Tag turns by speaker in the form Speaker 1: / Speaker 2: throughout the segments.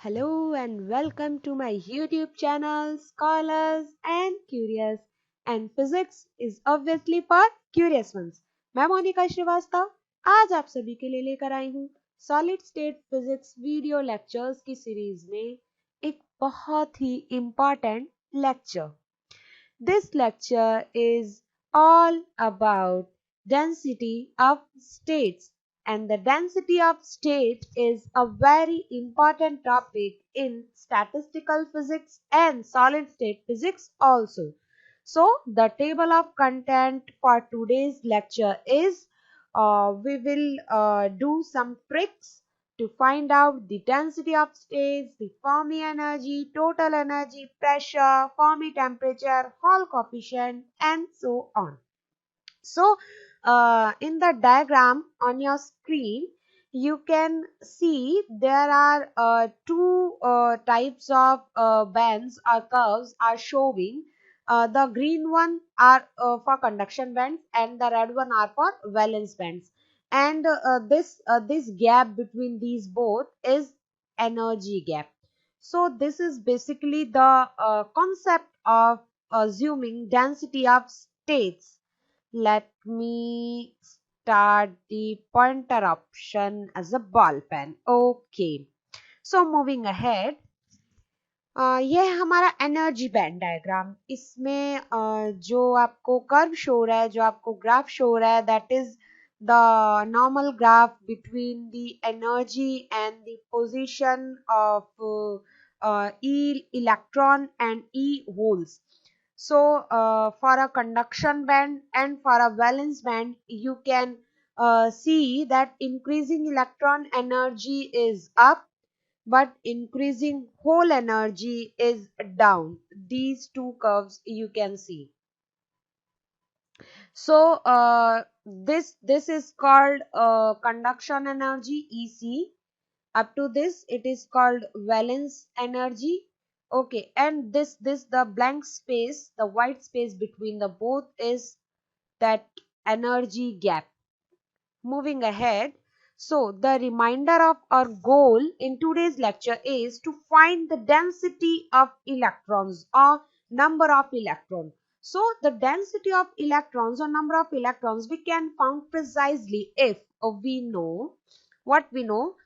Speaker 1: Hello and welcome to my YouTube channel Scholars and Curious, and physics is obviously for curious ones. मैं मोनिका श्रीवास्तव आज आप सभी के लिए लेकर आई हूँ solid state physics video lectures की सीरीज में एक बहुत ही important lecture. This lecture is all about density of states, and the density of state is a very important topic in statistical physics and solid state physics also. So the table of content for today's lecture is we will do some tricks to find out the density of states, the Fermi energy, total energy, pressure, Fermi temperature, Hall coefficient, and so on. So, in the diagram on your screen, you can see there are two types of bands or curves are showing. The green one are for conduction bands and the red one are for valence bands. And this gap between these both is energy gap. So this is basically the concept of assuming density of states. Let me start the pointer option as a ball pen. Okay. So moving ahead. ये है हमारा energy band diagram. इसमें जो आपको curve show हो रहा है, जो आपको ग्राफ शो हो रहा है, that is the normal graph between the energy and the position of E electron and E holes. So for a conduction band and for a valence band, you can see that increasing electron energy is up, but increasing hole energy is down. These two curves you can see. So this is called conduction energy, EC. Up to this it is called valence energy. Okay, and this the blank space, the white space between the both is that energy gap. Moving ahead, so the reminder of our goal in today's lecture is to find the density of electrons or number of electrons. So the density of electrons or number of electrons we can find precisely if we know what we know.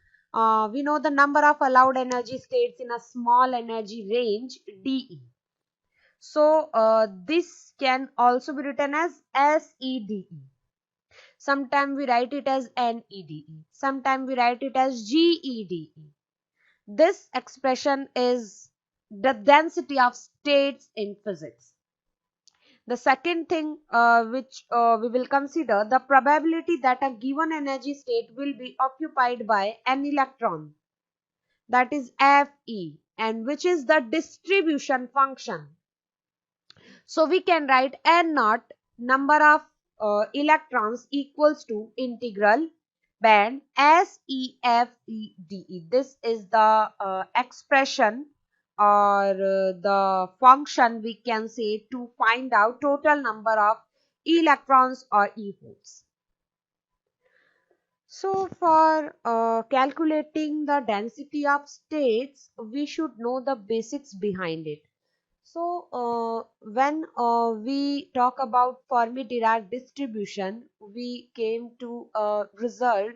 Speaker 1: We know the number of allowed energy states in a small energy range dE. So this can also be written as SEDE. Sometimes we write it as NEDE. Sometimes we write it as GEDE. This expression is the density of states in physics. The second thing which we will consider, the probability that a given energy state will be occupied by an electron, that is Fe, and which is the distribution function. So we can write N naught, number of electrons, equals to integral band SEFEDE. This is the expression or the function we can say to find out total number of electrons or E holes. So for calculating the density of states, we should know the basics behind it. So when we talk about Fermi-Dirac distribution, we came to a result,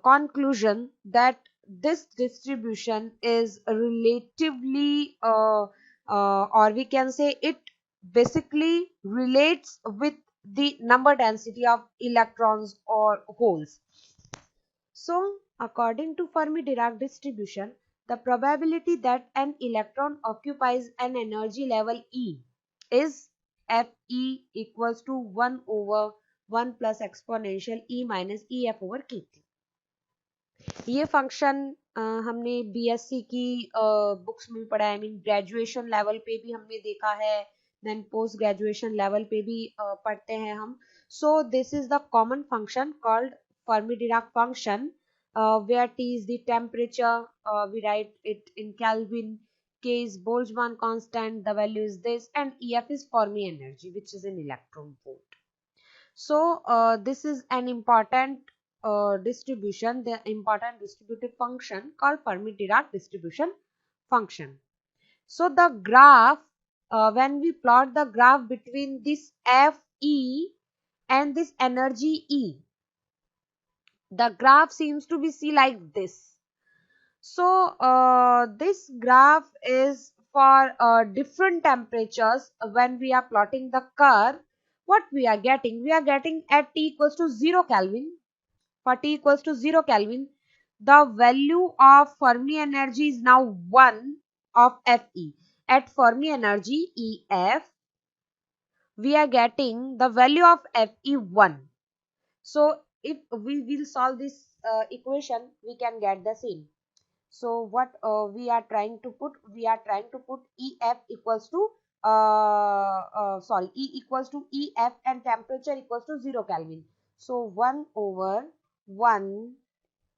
Speaker 1: conclusion that this distribution is relatively or we can say it basically relates with the number density of electrons or holes. So according to Fermi-Dirac distribution, the probability that an electron occupies an energy level E is Fe equals to 1 over 1 plus exponential E minus EF over KT. ये function हमने BSc की books में पढ़ा है. I mean graduation level पे भी हमने देखा है, देन पोस्ट ग्रेजुएशन लेवल पे भी पढ़ते हैं हम. So this is the common function called Fermi-Dirac function, where T is the temperature, we write it in Kelvin, K is Boltzmann constant, the value is this, and EF is Fermi energy, which is in electron volt. So this is an important distribution, the important distributive function called Fermi-Dirac distribution function. So the graph, when we plot the graph between this Fe and this energy E, the graph seems to be like this. So this graph is for different temperatures. When we are plotting the curve, what we are getting? We are getting at T equals to 0 Kelvin. For T equals to 0 Kelvin, the value of Fermi energy is now 1 of Fe. At Fermi energy EF, we are getting the value of Fe 1. So if we will solve this equation, we can get the same. So what we are trying to put? We are trying to put EF equals to E equals to EF and temperature equals to 0 Kelvin. So 1 over 1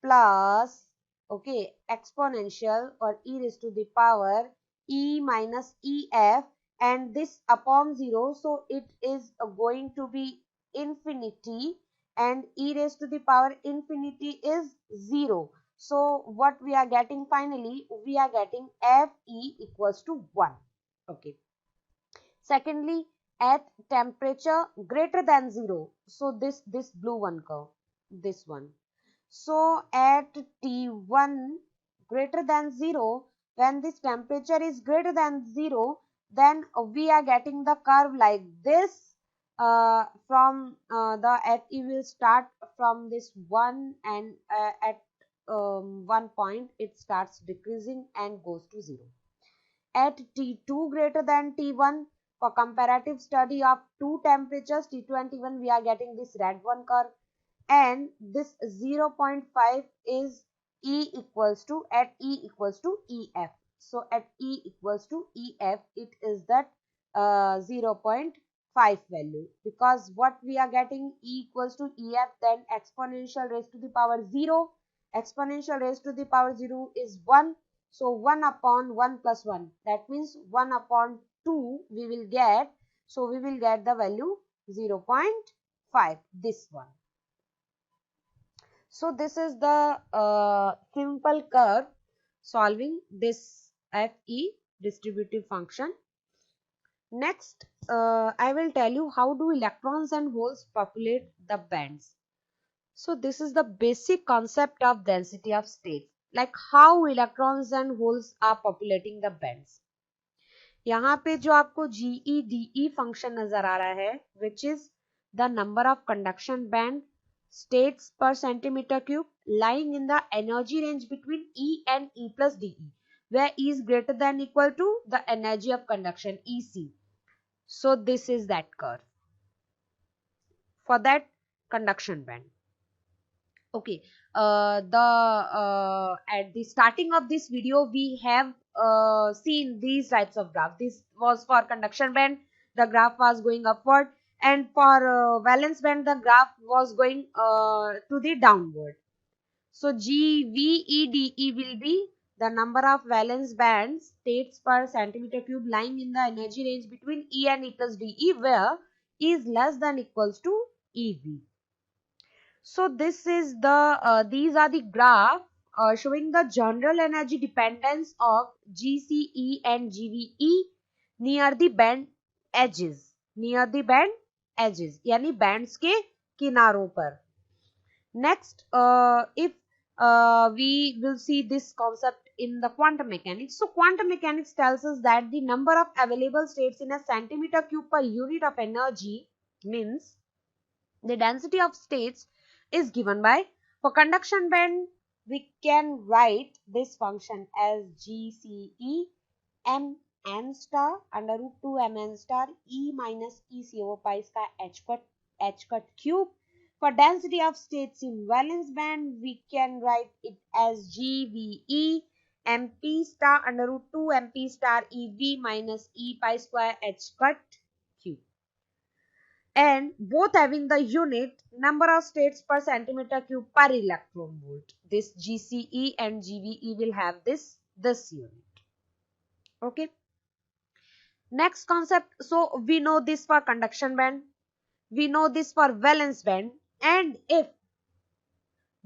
Speaker 1: plus, okay, exponential or e raised to the power E minus EF, and this upon 0, so it is going to be infinity, and e raised to the power infinity is 0. So what we are getting finally? We are getting Fe equals to 1. Okay. Secondly, at temperature greater than 0, so this blue one curve, this one. So at T1 greater than 0, when this temperature is greater than 0, then we are getting the curve like this. From the Fe will start from this 1, and at one point it starts decreasing and goes to 0. At T2 greater than T1, for comparative study of two temperatures, T2 and T1, we are getting this red one curve, and this 0.5 is E equals to at E equals to EF. So at E equals to EF, it is that 0.5 value, because what we are getting E equals to EF, then exponential raised to the power 0, exponential raised to the power 0 is 1. So 1 upon 1 plus 1, that means 1 upon 2 we will get. So we will get the value 0.5, this one. So this is the simple curve solving this Fe distributive function. Next, I will tell you how do electrons and holes populate the bands. So this is the basic concept of density of states, like how electrons and holes are populating the bands. यहाँ पे जो आपको GeDe function नजर आ रहा है, which is the number of conduction band states per centimeter cube lying in the energy range between E and E plus De, where E is greater than equal to the energy of conduction EC. So this is that curve for that conduction band. Okay, at the starting of this video we have seen these types of graph. This was for conduction band, the graph was going upward, and for valence band the graph was going to the downward. So GeVEDE will be the number of valence bands states per centimeter cube lying in the energy range between E and E plus DE, where E is less than equals to EV. So this is the these are the graph showing the general energy dependence of GCE and GVE near the band edges, near the band edges, यानी bands के किनारों पर. Next, if we will see this concept in the quantum mechanics. So quantum mechanics tells us that the number of available states in a centimeter cube per unit of energy means the density of states is given by, for conduction band we can write this function as GCE mn star under root 2 mn star E minus EC over pi star h cut cube. For density of states in valence band we can write it as GVE mp star under root 2 mp star EV minus E pi square h cut cube, and both having the unit number of states per centimeter cube per electron volt. This GCE and GVE will have this unit. Okay. Next concept. So we know this for conduction band, we know this for valence band, and if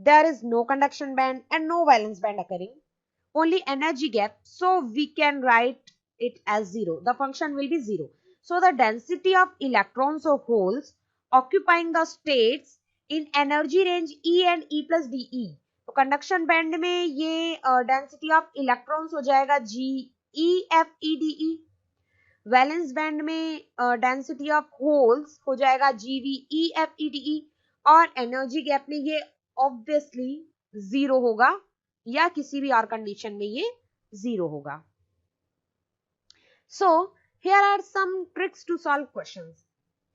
Speaker 1: there is no conduction band and no valence band occurring, only energy gap, so we can write it as 0. The function will be 0. So the density of electrons or holes occupying the states in energy range E and E plus DE. तो conduction band में ये density of electrons हो जाएगा GeFEDE. Valence band में density of holes हो जाएगा GvEFEDE. और energy gap में ये ऑब्वियसली 0 होगा या किसी भी और कंडीशन में ये 0 होगा. So here are some tricks to solve questions.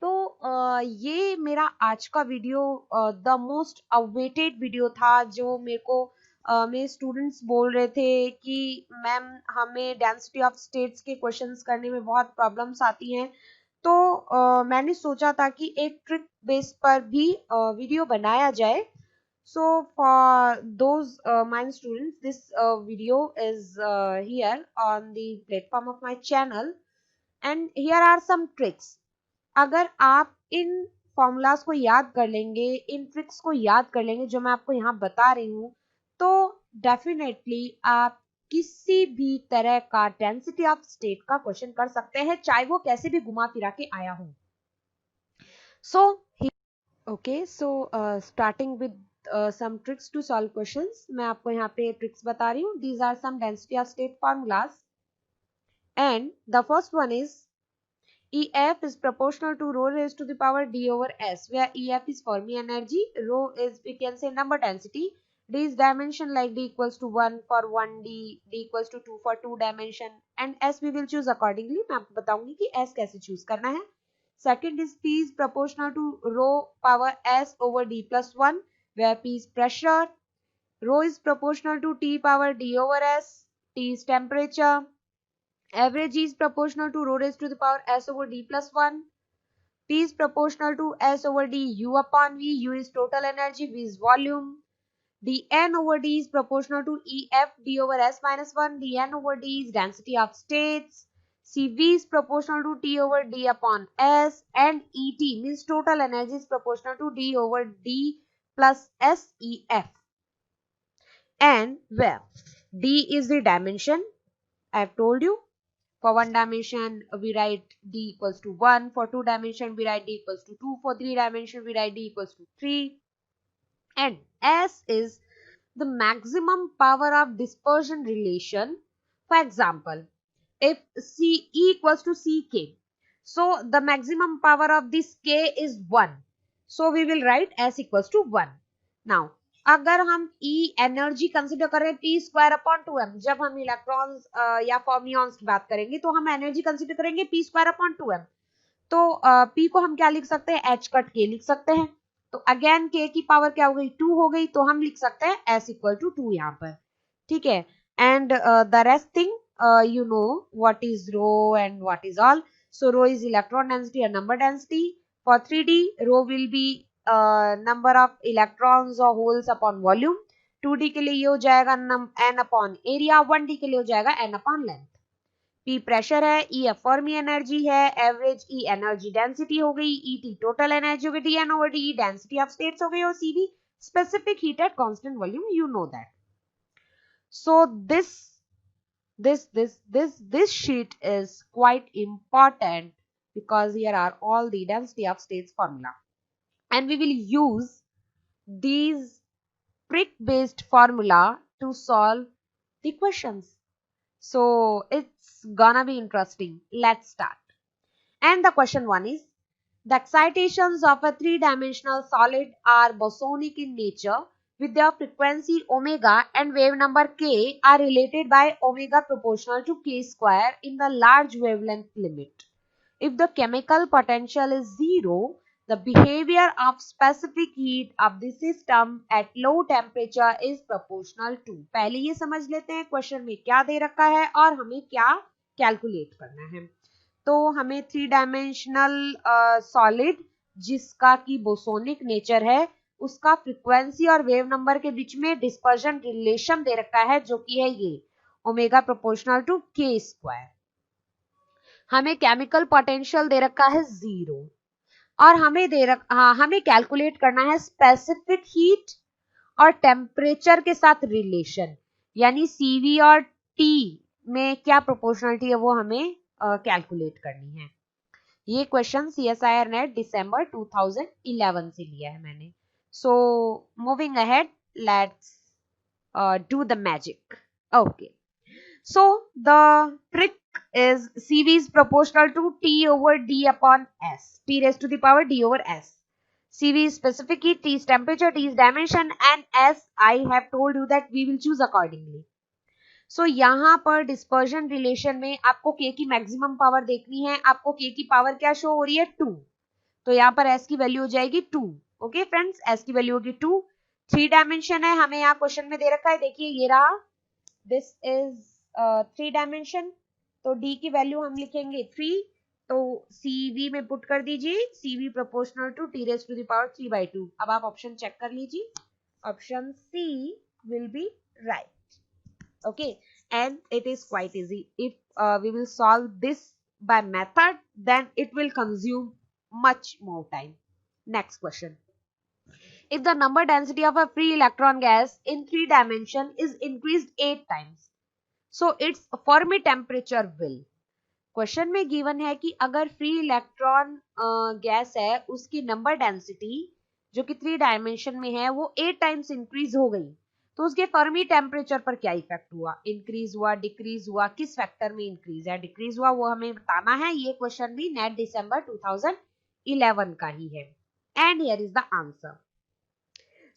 Speaker 1: तो ये मेरा आज का video the most awaited video था, जो मेरे को मेरे स्टूडेंट्स बोल रहे थे कि मैम हमें डेंसिटी ऑफ स्टेट्स के क्वेश्चंस करने में बहुत प्रॉब्लम्स आती हैं. तो मैंने सोचा था कि एक ट्रिक बेस पर भी वीडियो बनाया जाए. So for those my students, this video is here on the platform of my channel, and here are some tricks. अगर आप इन फॉर्मूलाज को याद कर लेंगे, इन ट्रिक्स को याद कर लेंगे जो मैं आपको यहाँ बता रही हूँ, तो डेफिनेटली आप किसी भी तरह का डेंसिटी ऑफ स्टेट का क्वेश्चन कर सकते हैं, चाहे वो कैसे भी घुमा फिरा के आया हो. So okay, so starting with some tricks to solve questions. मैं आपको यहाँ पे tricks बता रही हूँ. These are some density of state formulas, and the first one is EF is proportional to rho raised to the power d over s, where EF is Fermi energy, rho is, we can say, number density, d is dimension, like d equals to 1 for 1D, d equals to 2 for 2 dimension, and s we will choose accordingly. मैं आपको बताऊंगी कि s कैसे choose करना है. Second is P is proportional to rho power s over d plus 1, where P is pressure, rho is proportional to T power d over s, T is temperature, average is proportional to rho raised to the power s over d plus 1, P is proportional to s over d U upon V, U is total energy, V is volume, dN over d is proportional to EF d over s minus 1, dN over d is density of states, CV is proportional to T over d upon s, and ET means total energy is proportional to d over d plus SEF. And where d is the dimension, I have told you. For one dimension we write d equals to 1, for two dimension we write d equals to 2, for three dimension we write d equals to 3, and S is the maximum power of dispersion relation. For example, if C equals to Ck, so the maximum power of this K is 1, so we will write S equals to 1. Now अगर हम E energy consider कर रहे हैं P square upon 2m, जब हम electrons या फॉर्मियॉन्स की बात करेंगे तो हम एनर्जी कंसिडर करेंगे P स्क्वायर अपॉन 2m. तो P को हम क्या लिख सकते हैं, H कट K लिख सकते हैं. तो अगेन K की पावर क्या हो गई, 2 हो गई, तो हम लिख सकते हैं S इक्वल टू 2 यहाँ पर. ठीक है. And the rest thing you know what is rho and what is all. So rho is electron density and number density. For 3D, rho will be number of electrons or holes upon volume. 2D के लिए ये हो जाएगा n upon area, 1D के लिए हो जाएगा n upon length. P pressure है, E फर्मी एनर्जी है, एवरेज E एनर्जी डेंसिटी हो गई, ET टोटल एनर्जी हो गई, dN over dE density of states हो गई, और CV specific heat at constant volume. You know that. So this sheet is quite important because here are all the density of states formula, and we will use these trick based formula to solve the questions. So it's gonna be interesting. Let's start. And the question one is, the excitations of a three-dimensional solid are bosonic in nature with their frequency omega and wave number k are related by omega proportional to k square in the large wavelength limit. If the chemical potential is zero, the behavior of specific heat of the system at low temperature is proportional to. पहले ये समझ लेते हैं question में क्या दे रखा है और हमें क्या कैलकुलेट करना है. तो हमें थ्री डायमेंशनल सॉलिड जिसका की बोसोनिक नेचर है, उसका फ्रीक्वेंसी और वेव नंबर के बीच में डिस्पर्जन रिलेशन दे रखा है, जो कि है ये ओमेगा प्रोपोर्शनल टू के स्क्वायर. हमें केमिकल पोटेंशियल दे रखा है 0 और हमें कैलकुलेट करना है स्पेसिफिक हीट और टेम्परेचर के साथ रिलेशन, यानी CV और T में क्या प्रोपोर्शनलिटी है वो हमें कैलकुलेट करनी है। ये क्वेश्चन CSIR नेट दिसंबर 2011 से लिया है मैंने। So moving ahead, let's do the magic. Okay, so the trick is CV is proportional to T over D upon S, T raised to the power D over S. CV is specific heat, T is temperature, T is dimension, and S I have told you that we will choose accordingly. So यहाँ पर dispersion relation में आपको K की maximum power देखनी है, आपको K की power क्या शो हो रही है 2, तो यहाँ पर S की वैल्यू हो जाएगी 2। ओके फ्रेंड्स, S की वैल्यू होगी 2। 3 डायमेंशन है, हमें यहाँ क्वेश्चन में दे रखा है, देखिए ये रहा, दिस इज 3 डायमेंशन, तो D की वैल्यू हम लिखेंगे 3, तो CV में पुट कर दीजिए, CV proportional to T raise to the power 3/2। अब आप ऑप्शन चेक कर लीजिए, option C will be right. Okay, and it is quite easy. If we will solve this by method, then it will consume much more time. Next question. If the number density of a free electron gas in 3 dimension is increased 8 times, so its Fermi temperature will. Question में given है कि अगर free electron gas है, उसकी number density जो कि 3 dimension में है वो 8 टाइम्स इंक्रीज हो गई, तो उसके फर्मी टेम्परेचर पर क्या इफेक्ट हुआ, इंक्रीज हुआ, डिक्रीज हुआ, किस फैक्टर में इंक्रीज या डिक्रीज हुआ, वो हमें बताना है। ये क्वेश्चन भी नेट दिसंबर 2011 का ही है। And here is the answer.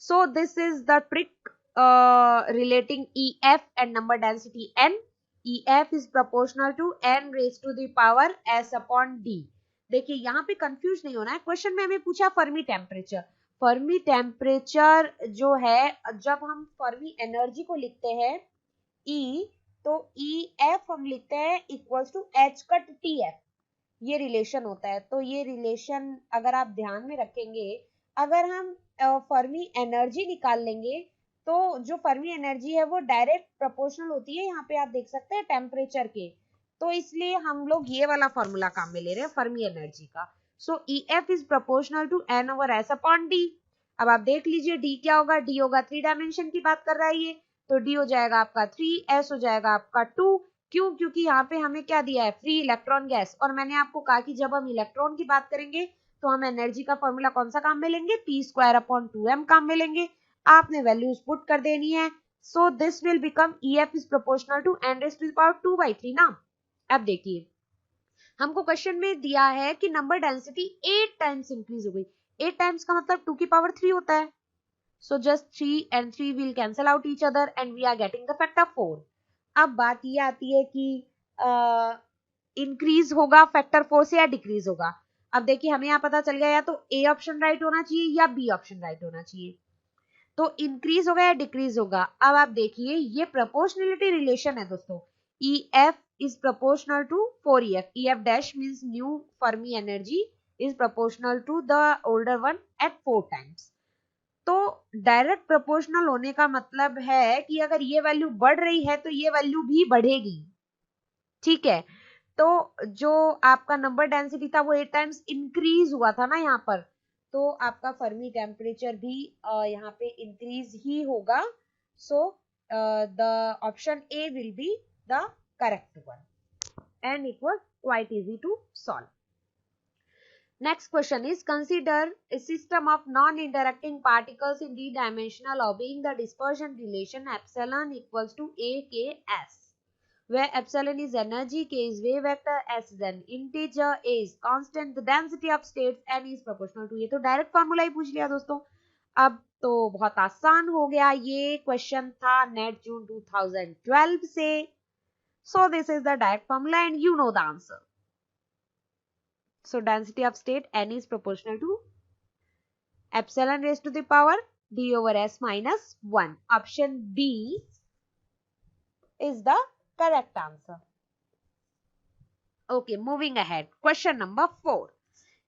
Speaker 1: So this is the trick relating EF and number density N। EF is proportional to N raised to the power S upon D। देखिए यहाँ पे कंफ्यूज नहीं होना है, question में हमें पूछा फर्मी टेम्परेचर। फर्मी टेम्परेचर जो है, जब हम फर्मी एनर्जी को लिखते हैं E, तो EF हम लिखते हैं equals to H cut TF, ये रिलेशन होता है। तो ये रिलेशन अगर आप ध्यान में रखेंगे, अगर हम फर्मी एनर्जी निकाल लेंगे तो जो फर्मी एनर्जी है वो डायरेक्ट प्रोपोर्शनल होती है, यहाँ पे आप देख सकते हैं टेम्परेचर के, तो इसलिए हम लोग ये वाला फॉर्मूला काम में ले रहे हैं फर्मी एनर्जी का। So EF is proportional to N over S upon D। अब आप देख लीजिए D क्या होगा, D होगा 3 डायमेंशन की बात कर रहा है ये, तो D हो जाएगा आपका 3, S हो जाएगा आपका 2। क्यों? क्योंकि यहाँ पे हमें क्या दिया है, फ्री इलेक्ट्रॉन गैस, और मैंने आपको कहा कि जब हम इलेक्ट्रॉन की बात करेंगे तो हम एनर्जी का फॉर्मूला कौन सा काम में लेंगे, P² अपॉन 2m काम में लेंगे। आपने वैल्यूज पुट कर देनी है। So this will become EF is proportional to N raise to the power 2/3 ना। अब देखिए हमको क्वेश्चन में दिया है कि नंबर डेंसिटी 8 टाइम्स इंक्रीज हो गई। 8 टाइम्स का मतलब 2 की पावर 3 होता है। So just 3 and 3 will cancel out each other and we are getting the factor 4। अब बात ये आती है कि इंक्रीज होगा फैक्टर 4 से या डिक्रीज होगा। अब देखिए हमें यहाँ पता चल गया, या तो A ऑप्शन राइट होना चाहिए या B ऑप्शन राइट होना चाहिए। तो इंक्रीज होगा या डिक्रीज होगा। अब आप देखिए ये प्रोपोर्शनलिटी रिलेशन है दोस्तों, EF is proportional to 4EF। EF dash means new Fermi energy is proportional to the older one at 4 times। तो डायरेक्ट प्रोपोर्शनल होने का मतलब है कि अगर ये वैल्यू बढ़ रही है तो ये वैल्यू भी बढ़ेगी, ठीक है। तो जो आपका नंबर डेंसिटी था वो 8 टाइम्स इंक्रीज हुआ था ना यहाँ पर, तो आपका फर्मी टेम्परेचर भी यहाँ पे इंक्रीज ही होगा। So the option A will be the correct one and it was quite easy to solve. Next question is, consider a system of non-interacting particles in d-dimensional obeying the dispersion relation epsilon equals to AKS, where epsilon is energy, K is wave vector, S is an integer, A is constant, the density of states N is proportional to। ये तो direct formula ही पूछ लिया दोस्तों। अब तो बहुत आसान हो गया, ये क्वेश्चन था नेट जून 2012 से। So this is the direct formula and you know the answer. So density of state N is proportional to epsilon raised to the power D over S minus 1. Option B is the correct answer. Okay, moving ahead. Question number 4.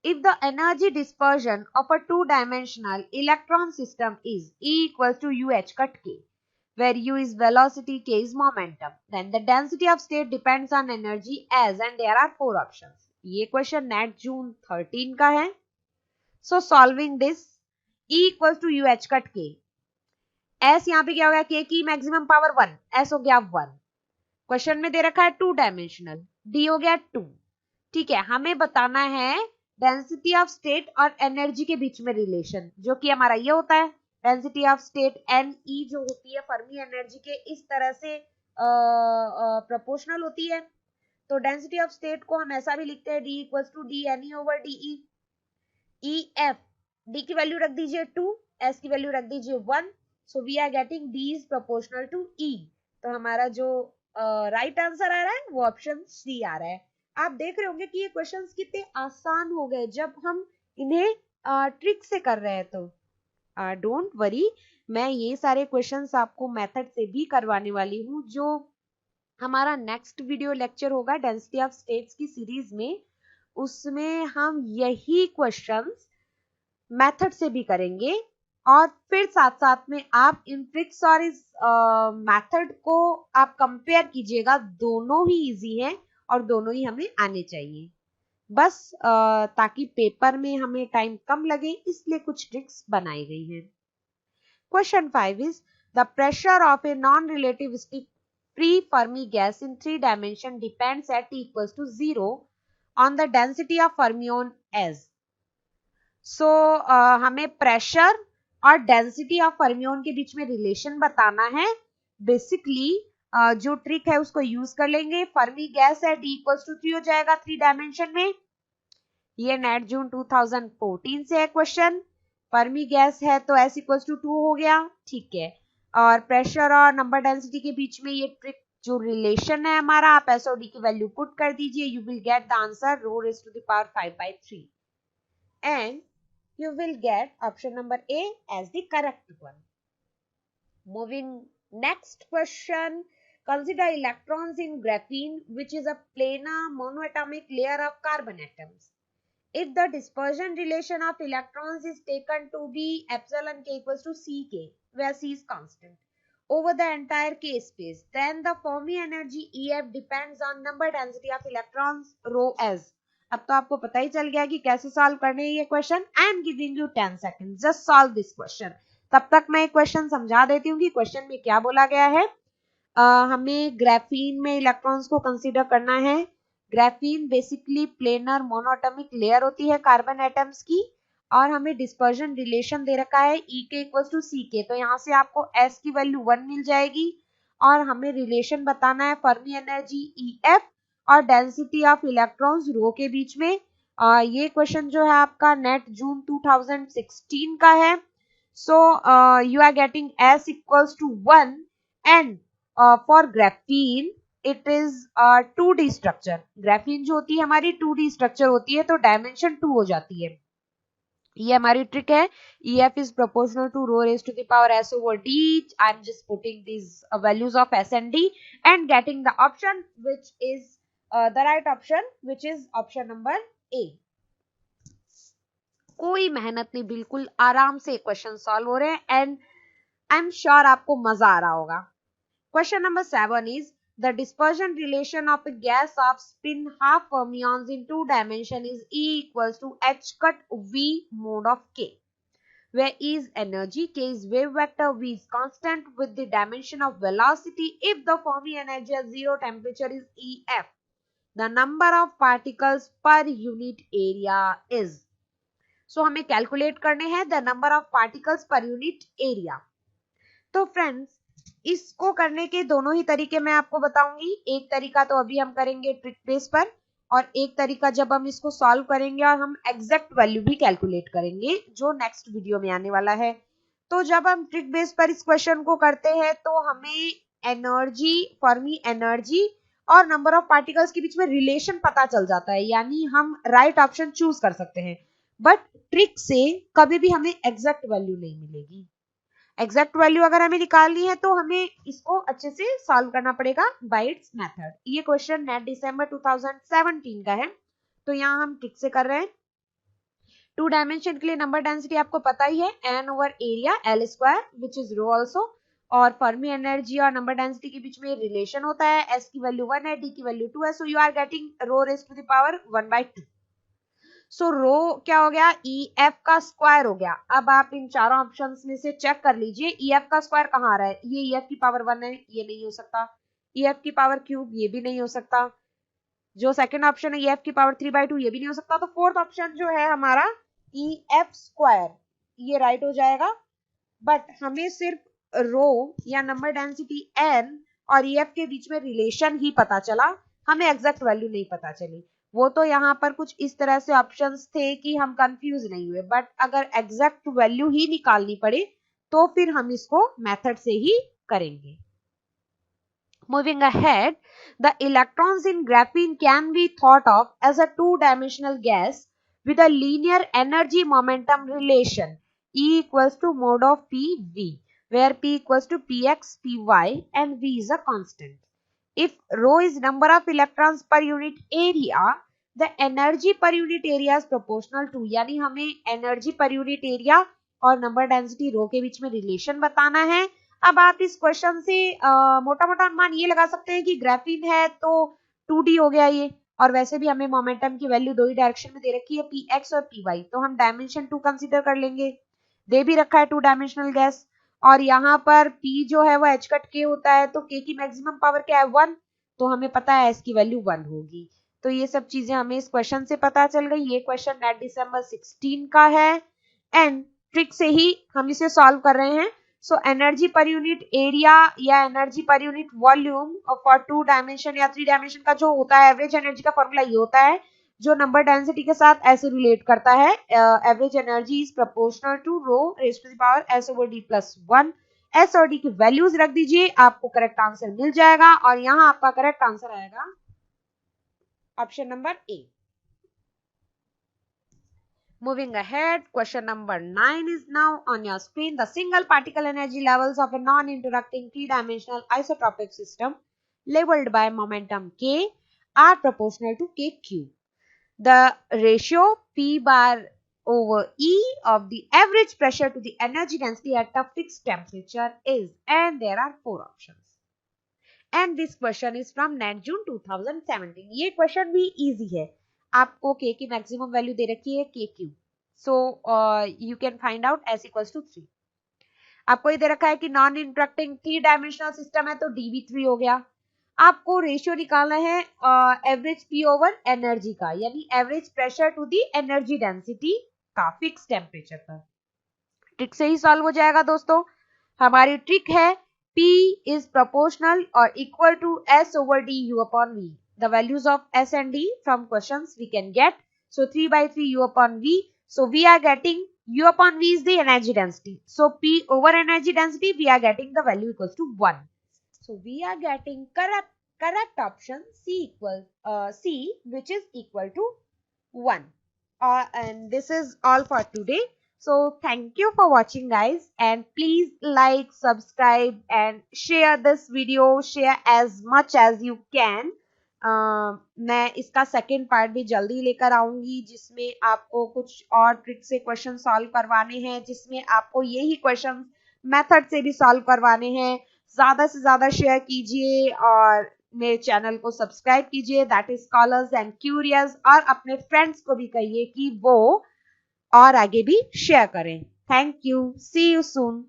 Speaker 1: If the energy dispersion of a two-dimensional electron system is E equals to UH cut K, where U is velocity, K is momentum, then the density of state depends on energy as, and there are 4 options. ये question net जून 13 का है। So solving this, E equals to UH cut K, S यहाँ पे क्या हो गया, के की मैक्सिमम पावर 1, एस हो गया 1। क्वेश्चन में दे रखा है 2 डायमेंशनल, डी हो गया 2। ठीक है, हमें बताना है डेंसिटी ऑफ स्टेट और एनर्जी के बीच में रिलेशन, जो कि हमारा ये होता है density of state N E जो होती है फर्मी एनर्जी के इस तरह से प्रोपोर्शनल होती है। तो डेंसिटी ऑफ स्टेट को हम ऐसा भी लिखते हैं D equals to D N E over D E. E F, D की वैल्यू रख दीजिए 2, एस की वैल्यू रख दीजिए 1, so we are getting D is proportional to E. तो हमारा जो राइट आंसर आ रहा है वो ऑप्शन सी आ रहा है। आप देख रहे होंगे कि ये क्वेश्चंस कितने आसान हो गए जब हम इन्हें ट्रिक से कर रहे हैं। तो डोंट वरी, मैं ये सारे क्वेश्चंस आपको मेथड से भी करवाने वाली हूँ। जो हमारा नेक्स्ट वीडियो लेक्चर होगा डेंसिटी ऑफ स्टेट्स की सीरीज में, उसमें हम यही क्वेश्चंस मेथड से भी करेंगे और फिर साथ साथ में आप इन ट्रिक्स और इस मेथड को आप कंपेयर कीजिएगा। दोनों ही इजी हैं और दोनों ही हमें आने चाहिए, बस ताकि पेपर में हमें टाइम कम लगे इसलिए कुछ ट्रिक्स बनाई गई हैं। Question 5 is the pressure of a non relativistic free Fermi gas in 3 dimension depends at t equals to 0 on the density of fermion as. So हमें प्रेशर और डेंसिटी ऑफ फर्मियोन के बीच में रिलेशन बताना है। बेसिकली जो trick है उसको यूज कर लेंगे। फर्मी गैस है डी इक्वल्स टू 3 हो जाएगा 3 डायमेंशन में। ये नेट जून 2014 से है क्वेश्चन। फर्मी गैस है तो एस इक्वल्स टू 2 हो गया, ठीक है। और प्रेशर और नंबर डेंसिटी के बीच में ये ट्रिक जो रिलेशन है हमारा, आप एस और डी की वैल्यू पुट कर दीजिए, you will get the answer rho raise to the power 5/3 and you will get option number A as the correct one. Moving next question, consider electrons in graphene which is a planar monoatomic layer of carbon atoms. If the dispersion relation of electrons is taken to be epsilon k equals to ck, where c is constant, over the entire k space, then the Fermi energy EF depends on number density of electrons rho s. अब तो आपको पता ही चल गया कि कैसे solve करने हैं ये question. I am giving you 10 seconds, just solve this question. तब तक मैं क्वेश्चन समझा देती हूँ कि क्वेश्चन में क्या बोला गया है। हमें ग्राफीन में इलेक्ट्रॉन्स को कंसीडर करना है। Graphene basically planar monoatomic layer होती है कार्बन एटम्स की, और हमें डिस्पर्जन रिलेशन दे रखा है ई के इक्वल्स टू सी के। तो यहाँ से आपको एस की वैल्यू 1 मिल जाएगी और हमें रिलेशन बताना है फर्मी एनर्जी ई एफ और डेंसिटी ऑफ इलेक्ट्रॉन्स रो के बीच में। ये क्वेश्चन जो है आपका नेट जून 2016 का है। So you are getting S equals to 1 and for graphene it is 2D structure. Graphene जो होती है हमारी 2D स्ट्रक्चर होती है, तो डायमेंशन 2 हो जाती है। ये हमारी ट्रिक है। EF is proportional to rho raised to the power s over d. I'm just putting these values of s and d and getting the option which is the right option, which is option number A. कोई मेहनत नहीं, बिल्कुल आराम से question solve हो रहे हैं and I am sure आपको मजा आ रहा होगा। Question number 7 is the dispersion relation of a gas of spin half fermions in 2 dimension is E equals to h cut V mode of K, where E is energy, K is wave vector, V is constant with the dimension of velocity. If the Fermi energy at 0 temperature is EF, the number of particles per unit area is. So हमें calculate करने हैं the number of particles per unit area. तो friends, इसको करने के दोनों ही तरीके मैं आपको बताऊंगी। एक तरीका तो अभी हम करेंगे ट्रिक बेस पर, और एक तरीका जब हम इसको सॉल्व करेंगे और हम एग्जैक्ट वैल्यू भी कैलकुलेट करेंगे, जो नेक्स्ट वीडियो में आने वाला है। तो जब हम ट्रिक बेस पर इस क्वेश्चन को करते हैं तो हमें एनर्जी, फर्मी एनर्जी और नंबर ऑफ पार्टिकल्स के बीच में रिलेशन पता चल जाता है, यानी हम राइट ऑप्शन चूज कर सकते हैं। बट ट्रिक से कभी भी हमें एग्जैक्ट वैल्यू नहीं मिलेगी। एग्जैक्ट वैल्यू अगर हमें निकालनी है तो हमें इसको अच्छे से सॉल्व करना पड़ेगा बाय इट्स मेथड। ये क्वेश्चन नेट दिसंबर 2017 का है, तो यहाँ हम ट्रिक से कर रहे हैं। 2 डायमेंशन के लिए नंबर डेंसिटी आपको पता ही है, n over area L square which is rho also, और फर्मी एनर्जी और नंबर डेंसिटी के बीच में रिलेशन होता है। s की वैल्यू 1 है, d की वैल्यू 2 है, so you are getting rho raise to the power 1/2। So rho क्या हो गया, ई एफ का स्क्वायर हो गया। अब आप इन चारों ऑप्शंस में से चेक कर लीजिए ई एफ का स्क्वायर कहाँ आ रहा है, ये ई एफ की पावर 1 है, ये नहीं हो सकता। ई एफ की पावर क्यूब, ये भी नहीं हो सकता। जो सेकंड ऑप्शन है ई एफ की पावर 3/2, ये भी नहीं हो सकता। तो फोर्थ ऑप्शन जो है हमारा ई एफ स्क्वायर, ये राइट हो जाएगा। बट हमें सिर्फ रो या नंबर डेंसिटी n और ef के बीच में रिलेशन ही पता चला, हमें एग्जैक्ट वैल्यू नहीं पता चली। वो तो यहाँ पर कुछ इस तरह से ऑप्शंस थे कि हम कंफ्यूज नहीं हुए, बट अगर एग्जैक्ट वैल्यू ही निकालनी पड़े तो फिर हम इसको मेथड से ही करेंगे। Moving ahead, the electrons in graphene can be thought of as a two-dimensional gas with a linear energy momentum relation E equals to mod of PV, where P equals to Px, Py and V is a constant. If rho is number of electrons per unit area, the energy per unit area is proportional to, यानी हमें energy per unit area और number density rho के बीच में relation बताना है। अब आप इस क्वेश्चन से मोटा मोटा अनुमान ये लगा सकते हैं कि ग्राफीन है तो 2D हो गया ये, और वैसे भी हमें मोमेंटम की वैल्यू दो ही डायरेक्शन में दे रखी है, Px और Py, तो हम डायमेंशन 2 कंसीडर कर लेंगे। दे भी रखा है 2 डायमेंशनल गैस, और यहाँ पर P जो है वो h कट k होता है, तो k की मैक्सिमम पावर क्या है 1, तो हमें पता है s की वैल्यू 1 होगी। तो ये सब चीजें हमें इस क्वेश्चन से पता चल गई। ये क्वेश्चन नेट दिसंबर 16 का है एंड ट्रिक से ही हम इसे सॉल्व कर रहे हैं। So energy per unit area या energy per unit volume for 2 dimension या 3 डायमेंशन का जो होता है एवरेज एनर्जी का फॉर्मूला ये होता है, जो नंबर डेंसिटी के साथ ऐसे रिलेट करता है, average energy is proportional to rho raise to the power s over d plus 1। s और d की वैल्यूज रख दीजिए, आपको करेक्ट आंसर मिल जाएगा, और यहाँ आपका करेक्ट आंसर आएगा option number A. Moving ahead, question number 9 is now on your screen. The single particle energy levels of a non-interacting three-dimensional isotropic system labeled by momentum k are proportional to k cube. The ratio P bar over E of the average pressure to the energy density at a fixed temperature is, and there are 4 options. And this question is from NET June 2017. ये question भी easy है। आपको k की maximum value दे रखी है k cube, so you can find out s equals to 3। आपको ये दे रखा है कि नॉन इंटरेक्टिंग 3 डायमेंशनल सिस्टम है, तो d भी 3 हो गया। आपको रेशियो निकालना है एवरेज p ओवर एनर्जी का, यानी average pressure to the energy density का फिक्स टेम्परेचर पर। ट्रिक से ही सॉल्व हो जाएगा दोस्तों। हमारी ट्रिक है P is proportional or equal to S over d U upon V. The values of S and D from questions we can get. So 3/3 U upon V. So we are getting U upon V is the energy density. So P over energy density we are getting the value equals to 1. So we are getting correct option C which is equal to 1. And this is all for today. So thank you for watching guys, and please like, subscribe and share this video, share as much as you can. मैं इसका second part भी जल्दी लेकर आऊंगी, जिसमें आपको कुछ और ट्रिक से क्वेश्चन सॉल्व करवाने हैं, जिसमें आपको यही क्वेश्चन मेथड से भी सॉल्व करवाने हैं। ज्यादा से ज्यादा शेयर कीजिए और मेरे चैनल को सब्सक्राइब कीजिए, that is scholars and curious, और अपने फ्रेंड्स को भी कहिए कि वो और आगे भी शेयर करें। Thank you, see you soon.